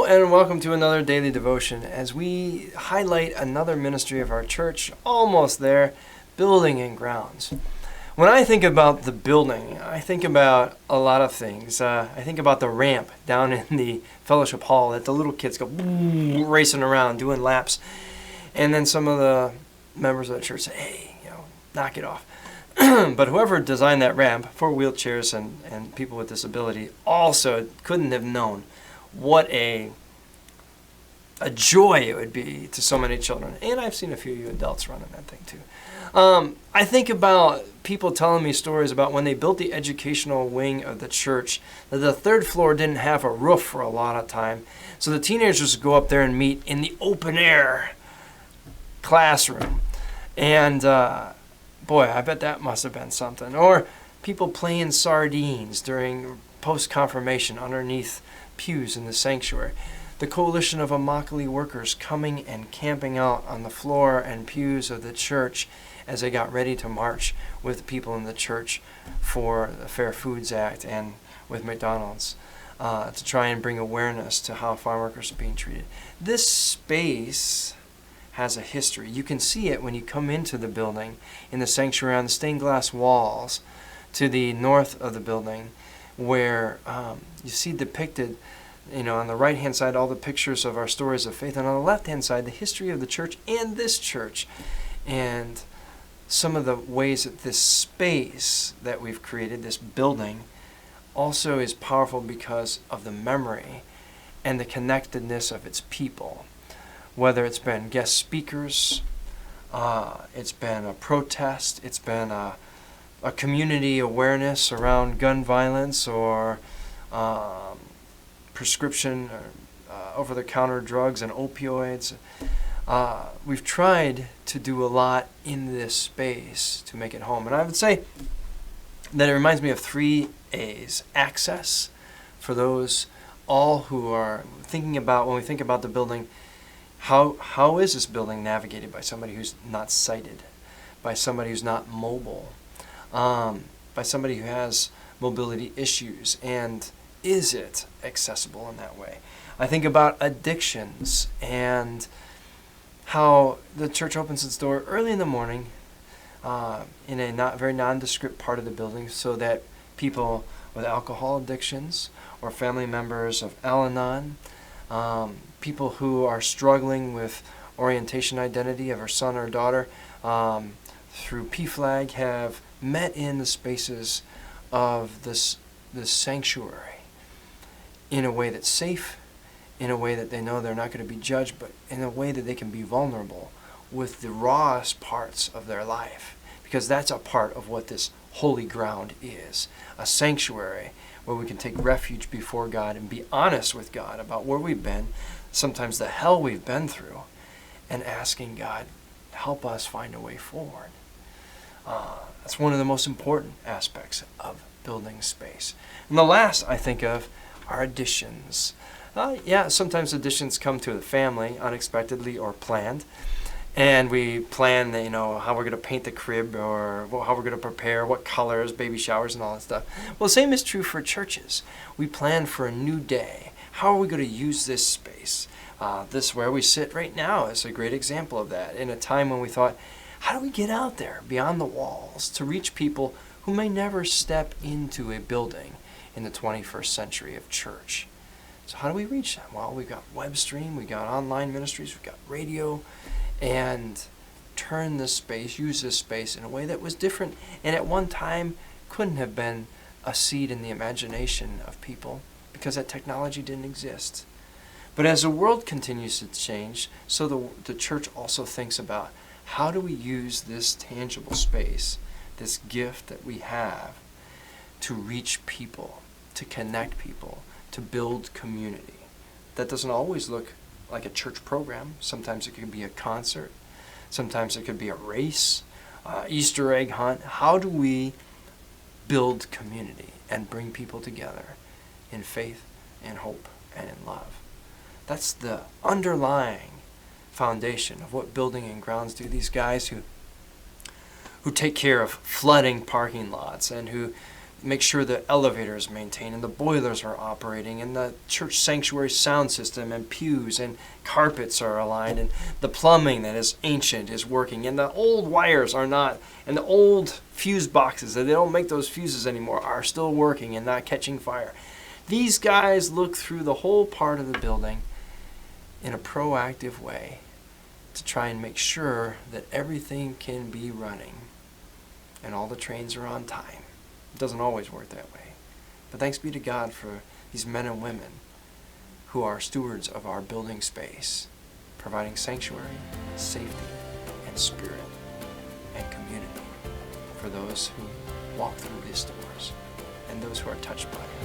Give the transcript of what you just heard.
Hello and welcome to another daily devotion as we highlight another ministry of our church, almost there, building and grounds. When I think about the building, I think about a lot of things. I think about the ramp down in the fellowship hall that the little kids go racing around doing laps, and then some of the members of the church say, hey, knock it off. But whoever designed that ramp for wheelchairs and people with disability also couldn't have known what a joy it would be to so many children. And I've seen a few of you adults running that thing too. I think about people telling me stories about when they built the educational wing of the church, that the third floor didn't have a roof for a lot of time. So the teenagers would go up there and meet in the open air classroom. And boy, I bet that must have been something. Or people playing sardines during post-confirmation underneath pews in the sanctuary. The coalition of Immokalee workers coming and camping out on the floor and pews of the church as they got ready to march with people in the church for the Fair Foods Act and with McDonald's to try and bring awareness to how farm workers are being treated. This space has a history. You can see it when you come into the building in the sanctuary on the stained glass walls to the north of the building, where you see depicted, on the right-hand side, all the pictures of our stories of faith, and on the left-hand side, the history of the church and this church, and some of the ways that this space that we've created, this building, also is powerful because of the memory and the connectedness of its people. Whether it's been guest speakers, it's been a protest, it's been a community awareness around gun violence or prescription or over-the-counter drugs and opioids. We've tried to do a lot in this space to make it home. And I would say that it reminds me of 3 A's. Access, for those all who are thinking about, when we think about the building, how is this building navigated by somebody who's not sighted, by somebody who's not mobile, by somebody who has mobility issues, and is it accessible in that way? I think about addictions and how the church opens its door early in the morning in a very nondescript part of the building so that people with alcohol addictions or family members of Al-Anon, people who are struggling with orientation identity of our son or daughter through PFLAG have met in the spaces of this sanctuary in a way that's safe, in a way that they know they're not going to be judged, but in a way that they can be vulnerable with the rawest parts of their life. Because that's a part of what this holy ground is, a sanctuary where we can take refuge before God and be honest with God about where we've been, sometimes the hell we've been through, and asking God, help us find a way forward. That's one of the most important aspects of building space. And the last I think of are additions. Sometimes additions come to the family unexpectedly or planned. And we plan, how we're going to paint the crib or how we're going to prepare, what colors, baby showers, and all that stuff. Well, the same is true for churches. We plan for a new day. How are we going to use this space? This where we sit right now is a great example of that. In a time when we thought, how do we get out there beyond the walls to reach people who may never step into a building in the 21st century of church? So how do we reach them? Well, we've got web stream, we've got online ministries, we've got radio, and use this space in a way that was different and at one time couldn't have been a seed in the imagination of people because that technology didn't exist. But as the world continues to change, so the church also thinks about how do we use this tangible space, this gift that we have, to reach people, to connect people, to build community. That doesn't always look like a church program. Sometimes it could be a concert. Sometimes it could be a race, Easter egg hunt. How do we build community and bring people together in faith and hope and in love? That's the underlying foundation of what building and grounds do. These guys who take care of flooding parking lots and who make sure the elevator is maintained and the boilers are operating and the church sanctuary sound system and pews and carpets are aligned and the plumbing that is ancient is working and the old wires are not, and the old fuse boxes that they don't make those fuses anymore are still working and not catching fire. These guys look through the whole part of the building in a proactive way to try and make sure that everything can be running and all the trains are on time. It doesn't always work that way. But thanks be to God for these men and women who are stewards of our building space, providing sanctuary, safety, and spirit, and community for those who walk through these doors and those who are touched by it.